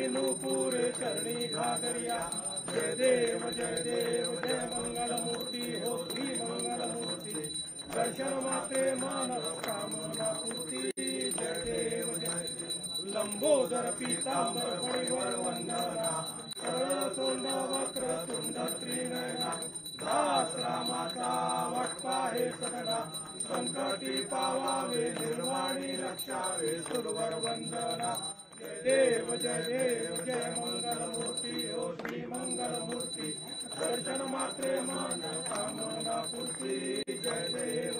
नूपुरे चरणी घागरिया। जय देव जय मंगलमूर्ती हो श्री मंगलमूर्ती। दर्शन मात्रे मानव कामना पूर्ती। जय देव लंबोदर पीतांबर फणिवर वंदना। सरळ तोंड वक्र तुंड त्रिनयना। दास रामाचा वाटपा हे सदना। संकटी पावावे निर्वाणी रक्षावे सुरवर वंदना। जय देव जय मंगलमूर्ती हो श्री मंगलमूर्ती। दर्शन मात्रे मन कामना पूर्ती। जय देव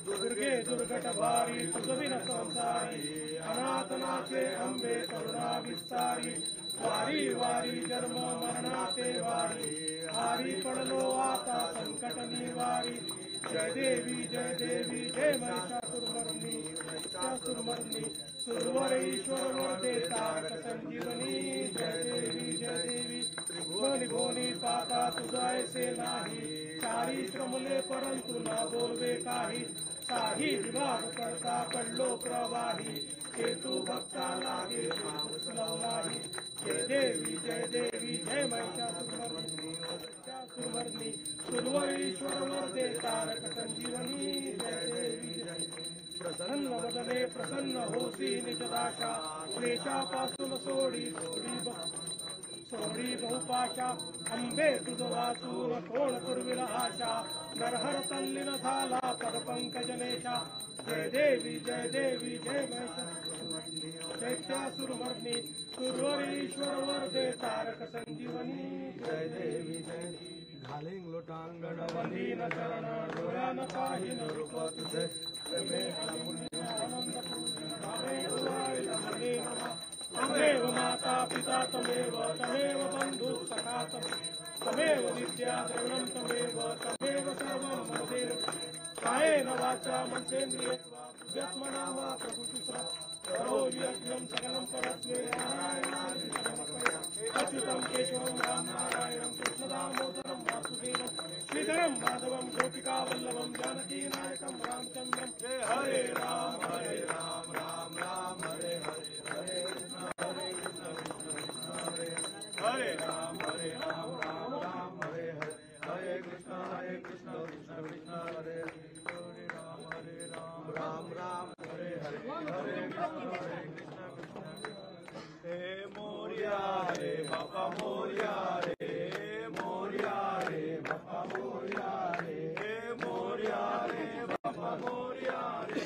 दुर्गे दुर्गट भारी तुझविन संसारी। अनाथनाचे अंबे करुणा विस्तारी। वारी वारी जन्म मरणाचे वारी। हारी पडलो आता संकट निवारी। जय देवी जय महिषासुरमर्दिनी। सुरवर ईश्वर वरदे तारक संजीवनी। जय देवी त्रिभुवनी भुवनी पाता तुझा ऐसे नाही। चारी श्रमले परंतु न बोलवे काही। काही विभाग करता पडलो प्रवाही। हेतू भक्ता लागे नाही। जय देवी जय महिषासुरमर्दिनी। सुरवर ईश्वर वरदे तारक संजीवनी। जय देवी प्रसन्न वदने प्रसन्न होसी निजदाशा। क्लेशापासून सोडी बहुपाशा। अंबे तुझ वाचून कोण पूर्विल आशा। नरहर तल्लीन झाला पद पंकजनेशा। जय देवी जय महिषासुरमर्दिनी। सुरवरीश्वर वरदे तारक संजीवनी। जय देवी घालिंग लोटांगण वंदीन चरण। डोळ्यान पाहिन रूप तुझे। तमेव माता पिता तमेव बंधु सखा तमेव विद्या द्रविणं तमेव सर्वं मम देव। कायेन वाचा मनसेन्द्रियेर्वाक्मना वा प्रकृति करोमि यज्ञं सकलं परस्मै नारायणाय समर्पयामि। अच्युतं केशवं राम नारायणं कृष्णदामोदरं वासुदेवं। श्रीधरं माधवं गोपिकावल्लभं जानकीनायकं रामचन्द्रं। जय हरे राम राम राम हरे हरे। हरे कृष्ण हरे राम राम राम हरे हरे। हरे कृष्ण कृष्ण कृष्ण हरे हरे। राम राम हरे हरे। हरे कृष्ण हे मोरिया रे बापा मोरिया रे। मोरिया रे बापा मोरिया रे। हे मोरिया रे बापा मोरिया रे।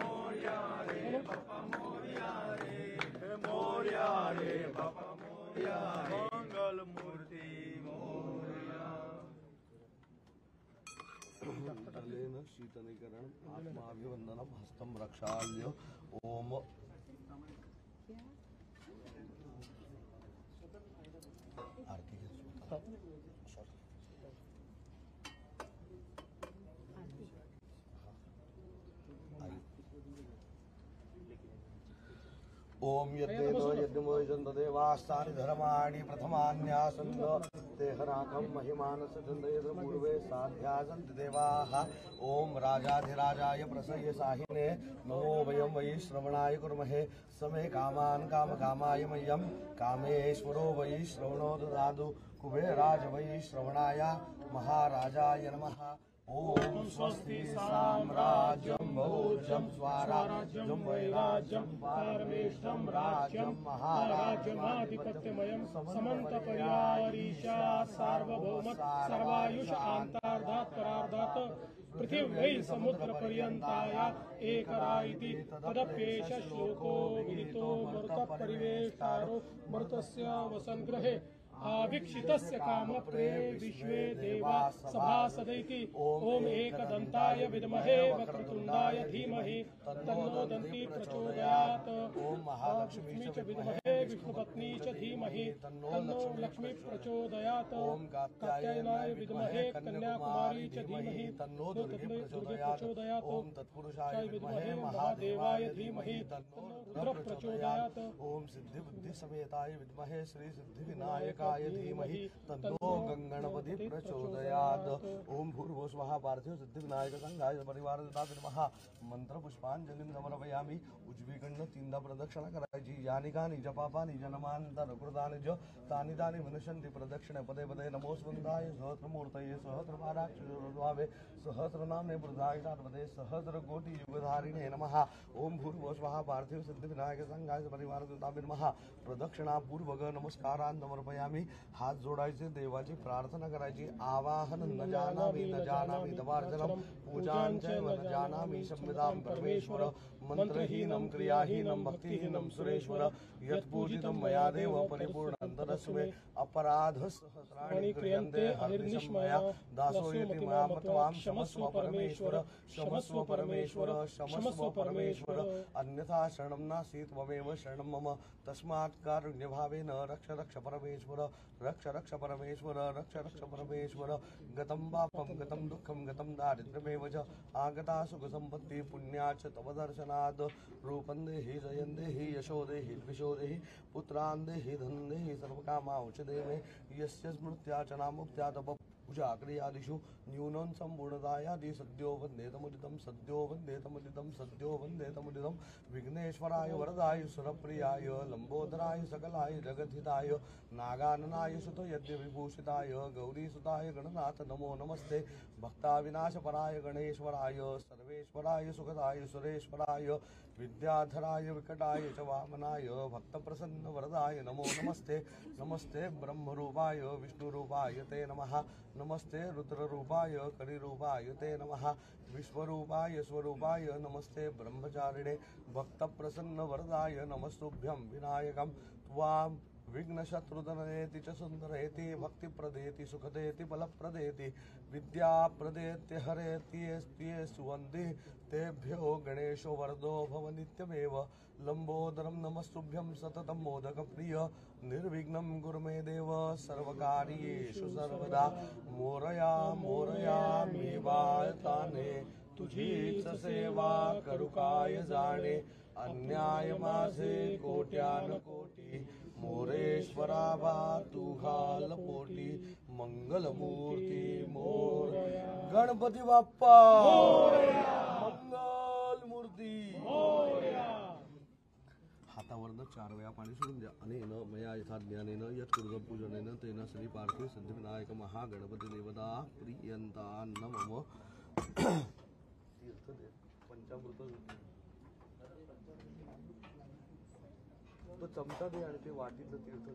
मोरिया रे बापा मोरिया रे। हे मोरिया रे बापा मोरिया। मंगल मूर्ती मोरिया। जलेन शीतलीकरण आत्माभिवंदनम हस्तम रक्षाल्य। ओम आरती ओम यद्देवास्तानि धर्माणि प्रथमान्यासन्त तेहराकं महिमानस चन्दयेद पूर्वे साध्यासन्ति देवाः। ओम राजाधिराजाय प्रसह्य साहिने नमो वयं वै श्रवणाय कुर्महे। समे कामान् कामकामाय मह्यं कामेश्वरो वै श्रवणो ददातु। कुबेराज वै श्रवणाय महाराजाय नमः। ओम स्वस्ति साम्राज्यं भोज्यं स्वराज्यं वैराज्यं पारमेष्ठं राज्यं महाराज्यमाधिपत्यमयं समन्तपर्यारीशा सार्वभौम सर्वायुष आन्तार्धात् परार्धात् पृथिव्यै समुद्रपर्यन्ताया एकरा इति तदप्येष श्लोको विदितो मरुतपरिवेष्टारो मरुतस्य वसनगृहे आवीक्षितस्य कामप्रे विश्वे देवा सभासदैति। ओम एकदन्ताय विद्महे वक्रतुण्डाय धीमहि तन्नो दन्ती प्रचोदयात्। ओम महालक्ष्मी च विद्महे विष्णुपत्नी च धीमहि तन्नो लक्ष्मी प्रचोदयात्। ओम कात्यायनाय विद्महे कन्याकुमारी च धीमहि तन्नो दुर्गे प्रचोदयात्। ओम तत्पुरुषाय विद्महे महादेवाय धीमहि तन्नो रुद्र प्रचोदयात्। ओम सिद्धि बुद्धि समेताय विद्महे श्री सिद्धि विनायकाय रुद्राय धीमहि तन्नो गणपति प्रचोदयात्। ओम भूर्भुवः स्वः पार्थिव सिद्धिविनायक संघाय परिवार नमः। मंत्र पुष्पांजलिं समर्पयामि। उजवीकडनं 3दा प्रदक्षिणा करायची। यानि कानि च पापानि जन्मांतर कृतानि च तानि तानि विनशन्ति प्रदक्षिणे पदे पदे। नमो स्कंदाय सहस्रमूर्तये सहस्रपादाक्षरावे सहस्रनाम्ने बुधाय सार्वदे सहस्रकोटि युगधारिणे नमः। ओम भूर्भुवः स्वः पार्थिव सिद्धिविनायक संघाय परिवार नमः। प्रदक्षिणा पूर्वक नमस्कारान् समर्पयामि। हात जोडायचे, देवाची प्रार्थना करायची। आवाहन न जानामि दवार्चनम पूजां च न जानामि संविदां परमेश्वर। मंत्रहीनं क्रियाहीनं भक्तिहीनं सुरेश्वर। यत्पूजितं मया देव परिपूर्णं तदस्तु मे। अपराधसहस्राणि क्रियन्ते हरिर्निशमया दासोऽयति मया त्वां क्षमस्व परमेश्वर क्षमस्व परमेश्वर क्षमस्व परमेश्वर। अन्यथा शरणं नास्ति त्वमेव शरणं मम। तस्मात् कारुण्यभावेन रक्ष रक्ष परमेश्वर रक्ष रक्ष परमेश्वर रक्ष रक्ष परमेश्वर। गतं पापं गतं दुःखं गतं दारिद्र्यमेव च आगता सुखसम्पत्तिः पुण्याच्च तव दर्शनात्। रूपं देहि जयं देहि यशो देहि द्विषो देहि पुत्रान् देहि धनं देहि सर्वकामांश्च देहि मे। यस्य स्मृत्यार्चना मुक्त्या तप पूजा क्रियादिषु न्यूनं सम्पूर्णतायादि सद्यो वन्देतमुदितं सद्यो वन्देतमुदितं सद्यो वन्देतमुदितं। विघ्नेश्वराय वरदाय सुरप्रियाय लंबोदराय सकलाय जगद्धिताय नागाननाय सुत यज्ञ विभूषिताय गौरीसुताय गणनाथ नमो नमस्ते। भक्ताविनाशपराय गणेश्वराय सर्वेश्वराय सुखदाय सुरेश्वराय विद्याधराय विकटाय च वामनाय भक्तप्रसन्न वरदाय नमो नमस्ते। नमस्ते ब्रह्मरूपाय विष्णुरूपाय ते नमः। नमस्ते रुद्ररूपाय कलिरूपाय ते नमः। विश्वरूपाय स्वरूपाय नमस्ते ब्रह्मचारिणे भक्तप्रसन्न वरदाय नमस्तुभ्यं विनायकं। त्वां विघ्नशत्रुदनेति च सुन्दरेति भक्तिप्रदेति सुखदेति बलप्रदेति विद्याप्रदेति हरेति सुवन्ति तेभ्यो गणेशो वरदो भव नित्यमेव। लंबोदरं नमस्तुभ्यं सततं मोदकप्रिय निर्विघ्नं कुरु मे देव सर्वकार्येषु सर्वदा। मोरया मोरया मी वाळताने तुझीच सेवा करू काय जाणे। अन्याय माझे कोट्यान कोटी मोरेश्वरा बा तू घाल पोटी। मंगलमूर्ती मोर गणपती बाप्पा मंगल मूर्ती। हातावरनं 4 वेळा पाणी सोडून द्या। अनेन मया यथा ज्ञानेन यत्कृतं पूजनेन तेन श्री पार्थिव सिद्धिविनायक महागणपती देवता प्रियंता नमः। तीर्थ दे पंचामृत तो चमचा दे आणि ते वाटीतलं तीर्थ